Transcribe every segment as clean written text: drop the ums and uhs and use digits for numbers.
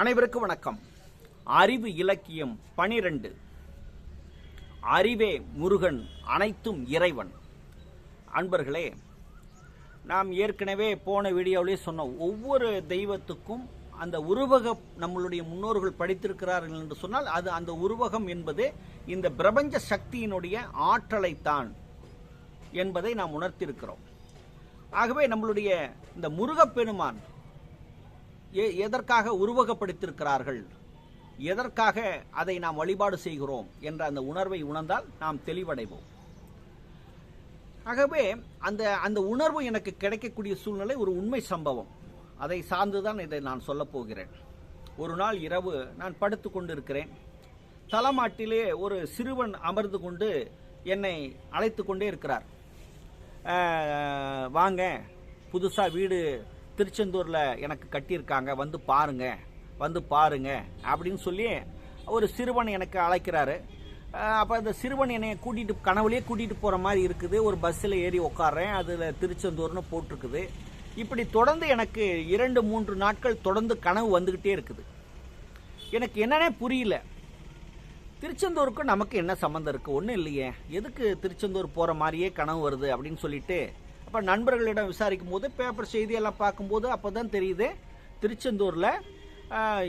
அனைவருக்கும் வணக்கம். அறிவு இலக்கியம் 12. அறிவே முருகன், அனைத்தும் இறைவன். அன்பர்களே, நாம் ஏற்கனவே போன வீடியோவிலே சொன்னோம், ஒவ்வொரு தெய்வத்துக்கும் அந்த உருவகம் நம்மளுடைய முன்னோர்கள் படித்திருக்கிறார்கள் என்று சொன்னால் அது அந்த உருவகம் என்பது இந்த பிரபஞ்ச சக்தியினுடைய ஆற்றலைத்தான் என்பதை நாம் உணர்த்தியிருக்கிறோம். ஆகவே நம்மளுடைய இந்த முருகப்பெருமான் எதற்காக உருவகப்படுத்தியிருக்கிறார்கள், எதற்காக அதை நாம் வழிபாடு செய்கிறோம் என்ற அந்த உணர்வை உணர்ந்தால் நாம் தெளிவடைவோம். ஆகவே அந்த உணர்வு எனக்கு கிடைக்கக்கூடிய சூழ்நிலை ஒரு உண்மை சம்பவம். அதை சார்ந்துதான் இதை நான் சொல்ல போகிறேன். ஒரு நாள் இரவு நான் படுத்து கொண்டிருக்கிறேன். தலைமாட்டிலே ஒரு சிறுவன் அமர்ந்து கொண்டு என்னை அழைத்து கொண்டே இருக்கிறார். வாங்க, புதுசாக வீடு திருச்செந்தூரில் எனக்கு கட்டியிருக்காங்க, வந்து பாருங்க அப்படின்னு சொல்லி ஒரு சிறுவன் எனக்கு அழைக்கிறாரு. அப்போ அந்த சிறுவன் என்னை கனவுலேயே கூட்டிகிட்டு போகிற மாதிரி இருக்குது. ஒரு பஸ்ஸில் ஏறி உட்காடுறேன், அதில் திருச்செந்தூர்னு போட்டிருக்குது. இப்படி தொடர்ந்து எனக்கு 2-3 நாட்கள் தொடர்ந்து கனவு வந்துக்கிட்டே இருக்குது. எனக்கு என்னன்னே புரியல. திருச்செந்தூருக்கும் நமக்கு என்ன சம்மந்தம் இருக்குது? ஒன்றும் இல்லையே, எதுக்கு திருச்செந்தூர் போகிற மாதிரியே கனவு வருது அப்படின்னு சொல்லிட்டு அப்போ நண்பர்களிடம் விசாரிக்கும் போது, பேப்பர் செய்தியெல்லாம் பார்க்கும்போது அப்போ தான் தெரியுது, திருச்செந்தூரில்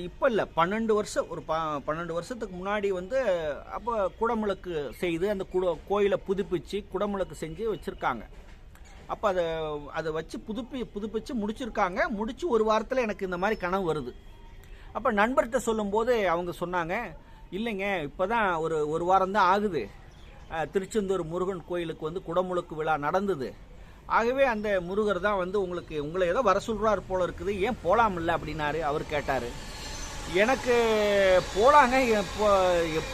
இப்போ இல்லை, 12 வருஷம், ஒரு 12 வருஷத்துக்கு முன்னாடி அப்போ குடமுழுக்கு செய்து அந்த கோயிலை புதுப்பிச்சு குடமுழுக்கு செஞ்சு வச்சுருக்காங்க. அப்போ அதை வச்சு புதுப்பிச்சு முடிச்சிருக்காங்க. முடிச்சு ஒரு வாரத்தில் எனக்கு இந்த மாதிரி கனவு வருது. அப்போ நண்பர்கிட்ட சொல்லும்போது அவங்க சொன்னாங்க, இல்லைங்க, இப்போ தான் ஒரு வாரம் தான் ஆகுது, திருச்செந்தூர் முருகன் கோயிலுக்கு குடமுழுக்கு விழா நடந்தது. ஆகவே அந்த முருகர் தான் உங்களை ஏதோ வர சொல்கிறார் போல இருக்குது, ஏன் போகலாமில்ல அப்படின்னாரு. அவர் கேட்டார். எனக்கு போகலாங்க,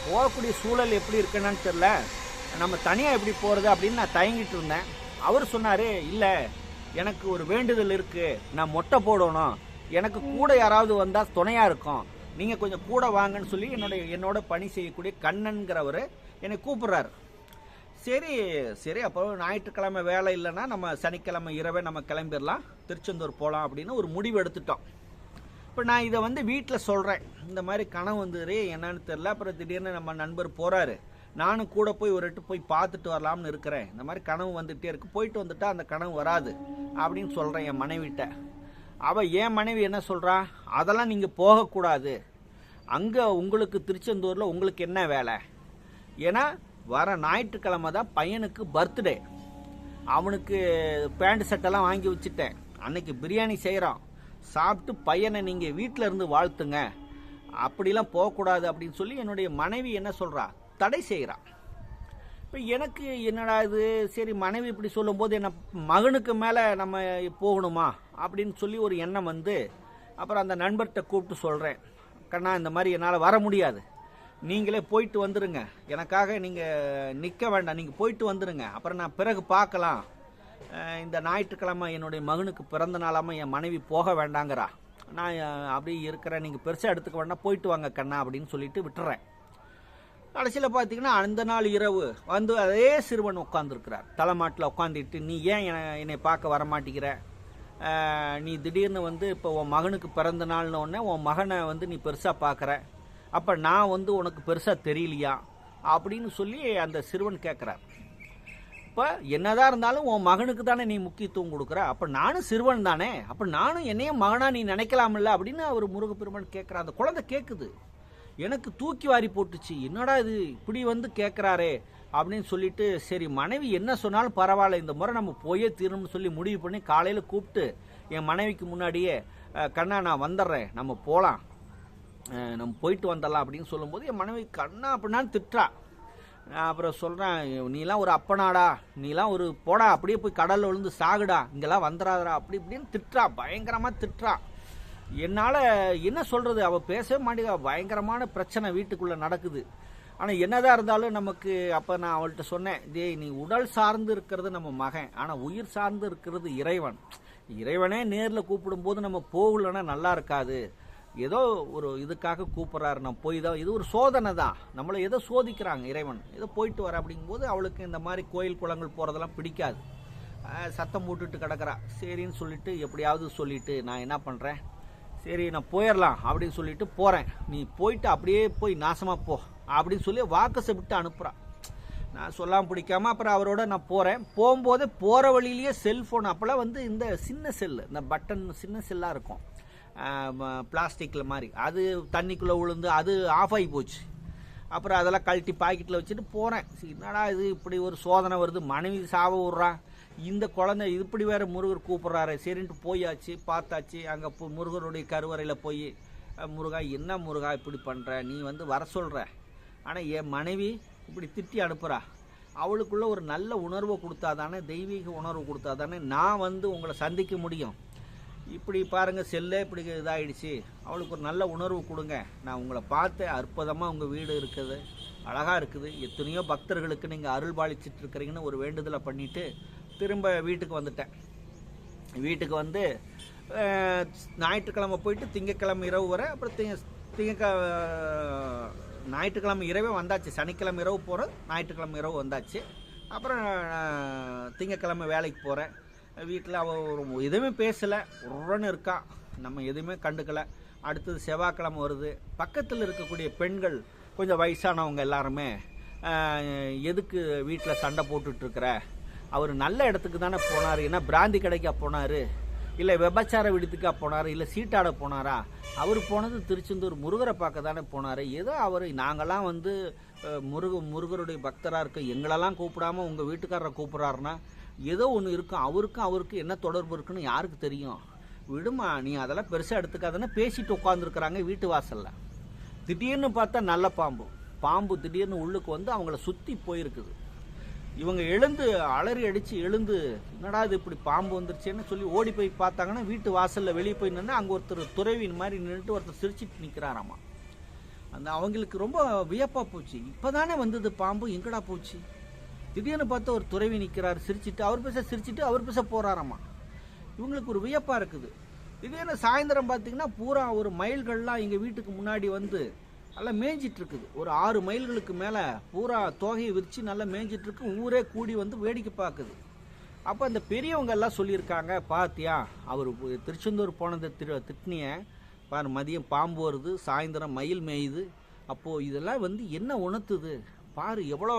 போகக்கூடிய சூழல் எப்படி இருக்குன்னு தெரில, நம்ம தனியாக எப்படி போகிறது அப்படின்னு நான் தயங்கிட்டு இருந்தேன். அவர் சொன்னார், இல்லை, எனக்கு ஒரு வேண்டுதல் இருக்குது, நான் மொட்டை போடணும், எனக்கு கூட யாராவது வந்தால் துணையாக இருக்கும், நீங்கள் கொஞ்சம் கூட வாங்கன்னு சொல்லி என்னோட பணி செய்யக்கூடிய கண்ணன்கிறவர் என்னை கூப்பிட்றாரு. சரி அப்போ ஞாயிற்றுக்கிழமை வேலை இல்லைன்னா நம்ம சனிக்கிழமை இரவே நம்ம கிளம்பிடலாம், திருச்செந்தூர் போகலாம் அப்படின்னு ஒரு முடிவு எடுத்துட்டோம். இப்போ நான் இதை வீட்டில் சொல்கிறேன், இந்த மாதிரி கனவு வந்துரு, என்னன்னு தெரில. அப்புறம் திடீர்னு நம்ம நண்பர் போகிறாரு, நானும் கூட போய் ஒரு எட்டு போய் பார்த்துட்டு வரலாம்னு இருக்கிறேன். இந்த மாதிரி கனவு வந்துகிட்டே இருக்கு, போயிட்டு வந்துட்டா அந்த கனவு வராது அப்படின்னு சொல்கிறேன் என் மனைவிட்ட. அவள் என் மனைவி என்ன சொல்கிறா, அதெல்லாம் நீங்கள் போகக்கூடாது, அங்கே உங்களுக்கு திருச்செந்தூரில் உங்களுக்கு என்ன வேலை, ஏன்னா வர ஞாயிற்றுக்கிழமை தான் பையனுக்கு பர்த்டே, அவனுக்கு பேண்ட் சட்டெல்லாம் வாங்கி வச்சுட்டேன், அன்னைக்கு பிரியாணி செய்கிறோம், சாப்பிட்டு பையனை நீங்கள் வீட்டில் இருந்து வாழ்த்துங்க, அப்படிலாம் போகக்கூடாது அப்படின்னு சொல்லி என்னுடைய மனைவி என்ன சொல்கிறா, தடை செய்கிறான். இப்போ எனக்கு என்னடா இது, சரி மனைவி இப்படி சொல்லும்போது என்ன மகனுக்கு மேலே நம்ம போகணுமா அப்படின்னு சொல்லி ஒரு எண்ணம் அப்புறம் அந்த நண்பர்கிட்ட கூப்பிட்டு சொல்கிறேன், கண்ணா, இந்த மாதிரி என்னால் வர முடியாது, நீங்களே போயிட்டு வந்துடுங்க, எனக்காக நீங்கள் நிற்க வேண்டாம், நீங்கள் போயிட்டு வந்துடுங்க, அப்புறம் நான் பிறகு பார்க்கலாம், இந்த ஞாயிற்றுக்கிழமை என்னுடைய மகனுக்கு பிறந்த நாளாமல் என் மனைவி போக வேண்டாங்கிறா, நான் அப்படி இருக்கிறேன், நீங்கள் பெருசாக எடுத்துக்க வேண்டாம், போயிட்டு வாங்க கண்ணா அப்படின்னு சொல்லிட்டு விட்டுறேன். கடைசியில் பார்த்தீங்கன்னா அந்த நாள் இரவு அதே சிறுவன் உட்காந்துருக்கிறார், தலைமாட்டில் உட்காந்துட்டு, நீ ஏன் என்னை பார்க்க வரமாட்டேங்கிற, நீ திடீர்னு இப்போ உன் மகனுக்கு பிறந்த நாள்னு உடனே உன் மகனை நீ பெருசாக பார்க்குற, அப்போ நான் உனக்கு பெருசாக தெரியலையா அப்படின்னு சொல்லி அந்த சிறுவன் கேட்குறார். இப்போ என்னதான் இருந்தாலும் உன் மகனுக்கு தானே நீ முக்கியத்துவம் கொடுக்குற, அப்போ நானும் சிறுவன் தானே, அப்போ நானும் என்னையும் மகனாக நீ நினைக்கலாமில்ல அப்படின்னு அவர் முருகப்பெருமான் கேட்குறார். அந்த குழந்தை கேட்குது. எனக்கு தூக்கி வாரி போட்டுச்சு, என்னடா இது இப்படி கேட்குறாரே அப்படின்னு சொல்லிட்டு, சரி மனைவி என்ன சொன்னாலும் பரவாயில்ல, இந்த முறை நம்ம போயே தீரணும்னு சொல்லி முடிவு பண்ணி காலையில் கூப்பிட்டு என் மனைவிக்கு முன்னாடியே, கண்ணா நான் வந்துடுறேன், நம்ம போகலாம், நம்ம போயிட்டு வந்துடலாம் அப்படின்னு சொல்லும்போது என் மனைவி கண்ணா அப்படின்னான்னு திட்டுறா. நான் அப்புறம் சொல்கிறேன், நீலாம் ஒரு அப்பனாடா, நீலாம் ஒரு போடா, அப்படியே போய் கடலில் விழுந்து சாகுடா, இங்கெல்லாம் வந்துடாதடா அப்படி இப்படின்னு திட்டுறா, பயங்கரமாக திட்டுறா. என்னால் என்ன சொல்கிறது, அவள் பேசவே மாட்டேங்க, பயங்கரமான பிரச்சனை வீட்டுக்குள்ளே நடக்குது. ஆனால் என்னதான் இருந்தாலும் நமக்கு, அப்போ நான் அவள்கிட்ட சொன்னேன், நீ உடல் சார்ந்து இருக்கிறது நம்ம மகன், ஆனால் உயிர் சார்ந்து இருக்கிறது இறைவன், இறைவனே நேரில் கூப்பிடும்போது நம்ம போகலன்னா நல்லா இருக்காது, ஏதோ ஒரு இதுக்காக கூப்பிட்றாரு, நம்ம போய் தான், இது ஒரு சோதனை தான், நம்மளை ஏதோ சோதிக்கிறாங்க இறைவன், ஏதோ போயிட்டு வர அப்படிங்கும்போது அவளுக்கு இந்த மாதிரி கோயில் குளங்கள் போகிறதெல்லாம் பிடிக்காது. சத்தம் போட்டுட்டு கிடக்கிறா. சரின்னு சொல்லிட்டு எப்படியாவது சொல்லிட்டு நான் என்ன பண்ணுறேன், சரி நான் போயிடலாம் அப்படின்னு சொல்லிட்டு போகிறேன். நீ போயிட்டு அப்படியே போய் நாசமாக போ அப்படின்னு சொல்லி வாக்கசை விட்டு அனுப்புகிறான். நான் சொல்லாமல் பிடிக்காம அப்புறம் அவரோட நான் போகிறேன். போகும்போதே போகிற வழியிலேயே செல்ஃபோன், அப்போல்லாம் வந்து இந்த சின்ன செல்லு, இந்த பட்டன் சின்ன செல்லாக இருக்கும் பிளாஸ்டிக்கில் மாதிரி, அது தண்ணிக்குள்ளே விழுந்து அது ஆஃப் ஆகி போச்சு. அப்புறம் அதெல்லாம் கழட்டி பாக்கெட்டில் வச்சுட்டு போகிறேன். என்னடா இது இப்படி ஒரு சோதனை வருது, மனைவி சாவ விட்றான், இந்த குழந்தை இப்படி வேறு முருகர் கூப்பிட்றாரு. சரின்ட்டு போயாச்சு, பார்த்தாச்சு. அங்கே முருகருடைய கருவறையில் போய், முருகா என்ன முருகா இப்படி பண்ணுற, நீ வந்து வர சொல்கிற, ஆனால் என் மனைவி இப்படி திட்டி அனுப்புகிறா, அவளுக்குள்ள ஒரு நல்ல உணர்வை கொடுத்தா தானே, தெய்வீக உணர்வு கொடுத்தா தானே நான் வந்து உங்களை சந்திக்க முடியும். இப்படி பாருங்கள் செல்லே இப்படி இதாகிடுச்சு, அவளுக்கு ஒரு நல்ல உணர்வு கொடுங்க. நான் உங்களை பார்த்தேன், அற்புதமாக உங்கள் வீடு இருக்குது, அழகாக இருக்குது, எத்தனையோ பக்தர்களுக்கு நீங்கள் அருள் பாலிச்சிட்டு இருக்கிறீங்கன்னு ஒரு வேண்டுதலை பண்ணிவிட்டு திரும்ப வீட்டுக்கு வந்துட்டேன். வீட்டுக்கு வந்து ஞாயிற்றுக்கிழமை போயிட்டு திங்கக்கிழமை இரவு வர, அப்புறம் ஞாயிற்றுக்கிழமை இரவே வந்தாச்சு. சனிக்கிழமை இரவு போகிறேன், ஞாயிற்றுக்கிழமை இரவு வந்தாச்சு. அப்புறம் திங்கக்கிழமை வேலைக்கு போகிறேன். வீட்டில் அவள் எதுவுமே பேசலை, உடனே இருக்கா, நம்ம எதுவுமே கண்டுக்கலை. அடுத்தது செவ்வாய்க்கிழமை வருது. பக்கத்தில் இருக்கக்கூடிய பெண்கள் கொஞ்சம் வயசானவங்க எல்லாருமே, எதுக்கு வீட்டில் சண்டை போட்டுட்ருக்கிற, அவர் நல்ல இடத்துக்கு தானே போனார், ஏன்னா பிராந்தி கடைக்கா போனார், இல்லை விபச்சார விடுத்துக்கா போனார், இல்லை சீட்டாட போனாரா, அவர் போனது திருச்செந்தூர் முருகரை பார்க்க தானே போனார், ஏதோ அவர் நாங்கள்லாம் வந்து முருகருடைய பக்தராக இருக்க, எங்களெல்லாம் கூப்பிடாமல் உங்கள் வீட்டுக்காரரை கூப்பிட்றாருன்னா ஏதோ ஒன்று இருக்கும், அவருக்கும் என்ன தொடர்பு இருக்குன்னு யாருக்கு தெரியும், விடுமா நீ அதெல்லாம் பெருசாக எடுத்துக்காதுன்னு பேசிட்டு உட்காந்துருக்குறாங்க வீட்டு வாசலில். திடீர்னு பார்த்தா நல்ல பாம்பு திடீர்னு உள்ளுக்கு வந்து அவங்கள சுற்றி போயிருக்குது. இவங்க எழுந்து அலறி அடித்து எழுந்து, என்னடா இது இப்படி பாம்பு வந்துருச்சேன்னு சொல்லி ஓடி போய் பார்த்தாங்கன்னா வீட்டு வாசலில் வெளியே போய் நின்று அங்கே ஒருத்தர் துறவின் மாதிரி நின்றுட்டு ஒருத்தர் சிரிச்சிட்டு நிற்கிறாராமா. அந்த அவங்களுக்கு ரொம்ப வியப்பாக போச்சு, இப்போ தானே வந்தது பாம்பு, எங்கடா போச்சு. திடீர்னு பார்த்து ஒரு துறவி நிற்கிறார், சிரிச்சிட்டு அவர் பேச போகிறாராமா. இவங்களுக்கு ஒரு வியப்பாக இருக்குது. திடீர்னு சாயந்தரம் பார்த்தீங்கன்னா பூரா ஒரு மயில்கள்லாம் எங்கள் வீட்டுக்கு முன்னாடி வந்து நல்லா மேய்ஞ்சிட்டு இருக்குது. ஒரு 6 மைல்களுக்கு மேலே பூரா தோகையை விரித்து நல்லா மேய்ஞ்சிட்டு இருக்கு. ஊரே கூடி வந்து வேடிக்கை பார்க்குது. அப்போ அந்த பெரியவங்க எல்லாம் சொல்லியிருக்காங்க, பாத்தியா அவர் திருச்செந்தூர் போனதை திட்னிய பாரு, மதியம் பாம்பு வருது, சாயந்தரம் மயில் மேயுது, அப்போது இதெல்லாம் வந்து என்ன உணர்த்துது பாரு, எவ்வளோ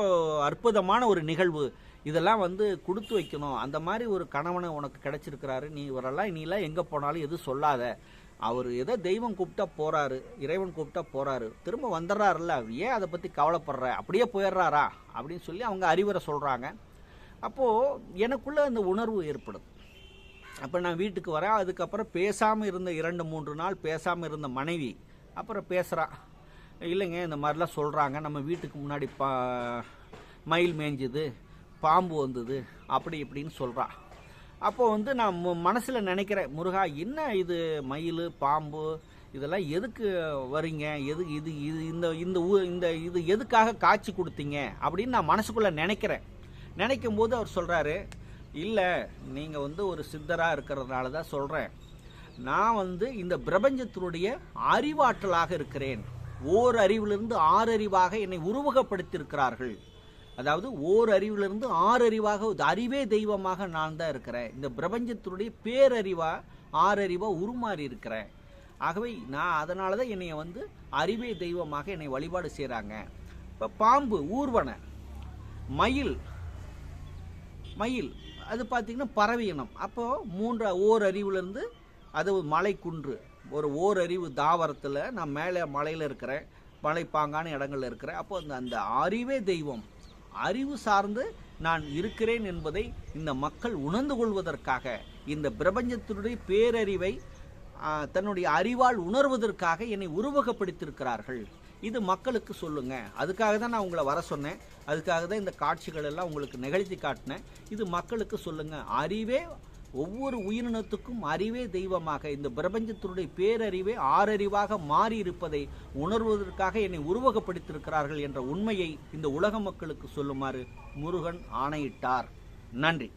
அற்புதமான ஒரு நிகழ்வு, இதெல்லாம் வந்து கொடுத்து வைக்கணும். அந்த மாதிரி ஒரு கணவனை உனக்கு கிடைச்சிருக்கிறாரு, நீ இவரெல்லாம் இனிலாம் எங்கே போனாலும் எதுவும் சொல்லாத, அவர் ஏதோ தெய்வம் கூப்பிட்டா போகிறாரு, இறைவன் கூப்பிட்டா போகிறாரு, திரும்ப வந்துடுறாருல்ல, ஏன் அதை பற்றி கவலைப்படுற, அப்படியே போயிடுறாரா அப்படின்னு சொல்லி அவங்க அறிவுரை சொல்கிறாங்க. அப்போது எனக்குள்ளே அந்த உணர்வு ஏற்படுது. அப்போ நான் வீட்டுக்கு வரேன். அதுக்கப்புறம் பேசாமல் இருந்த 2-3 நாள் பேசாமல் இருந்த மனைவி அப்புறம் பேசுகிறா, இல்லைங்க இந்த மாதிரிலாம் சொல்கிறாங்க, நம்ம வீட்டுக்கு முன்னாடி மயில் மேய்ஞ்சுது, பாம்பு வந்தது, அப்படி இப்படின்னு சொல்கிறா. அப்போது வந்து நான் மனசில் நினைக்கிறேன், முருகா என்ன இது மயில் பாம்பு இதெல்லாம் எதுக்கு வரீங்க, இது எதுக்காக காட்சி கொடுத்தீங்க அப்படின்னு நான் மனசுக்குள்ளே நினைக்கும் போது அவர் சொல்கிறாரு, இல்லை நீங்கள் வந்து ஒரு சித்தராக இருக்கிறதுனால தான் சொல்கிறேன், நான் வந்து இந்த பிரபஞ்சத்தினுடைய அறிவாற்றலாக இருக்கிறேன், ஓர் அறிவிலிருந்து 6 அறிவாக என்னை உருவகப்படுத்தியிருக்கிறார்கள், அதாவது ஓர் அறிவிலிருந்து 6 அறிவாக, அறிவே தெய்வமாக நான் தான் இருக்கிறேன், இந்த பிரபஞ்சத்தினுடைய பேரறிவா 6 அறிவா உருமாறி இருக்கிறேன், ஆகவே நான் அதனால தான் என்னை வந்து அறிவே தெய்வமாக என்னை வழிபாடு செய்கிறாங்க. இப்போ பாம்பு ஊர்வன, மயில் அது பார்த்திங்கன்னா பறவை இனம். அப்போது ஓர் அறிவுலேருந்து அது மலை குன்று, ஒரு ஓர் அறிவு தாவரத்தில் நான் மேலே மலையில் இருக்கிறேன், மலைப்பாங்கான இடங்கள்ல இருக்கிறேன். அப்போ அந்த அறிவே தெய்வம், அறிவு சார்ந்து நான் இருக்கிறேன் என்பதை இந்த மக்கள் உணர்ந்து கொள்வதற்காக, இந்த பிரபஞ்சத்தினுடைய பேரறிவை தன்னுடைய அறிவால் உணர்வதற்காக என்னை உருவகப்படுத்தியிருக்கிறார்கள். இது மக்களுக்கு சொல்லுங்க, அதுக்காக தான் நான் உங்களை வர சொன்னேன், அதுக்காக தான் இந்த காட்சிகள் எல்லாம் உங்களுக்கு நிகழ்த்தி காட்டினேன். இது மக்களுக்கு சொல்லுங்க, அறிவே ஒவ்வொரு உயிரினத்துக்கும் அறிவே தெய்வமாக, இந்த பிரபஞ்சத்தினுடைய பேரறிவே 6 அறிவாக மாறி இருப்பதை உணர்வதற்காக என்னை உருவகப்படுத்தியிருக்கிறார்கள் என்ற உண்மையை இந்த உலக மக்களுக்கு சொல்லுமாறு முருகன் ஆணையிட்டார். நன்றி.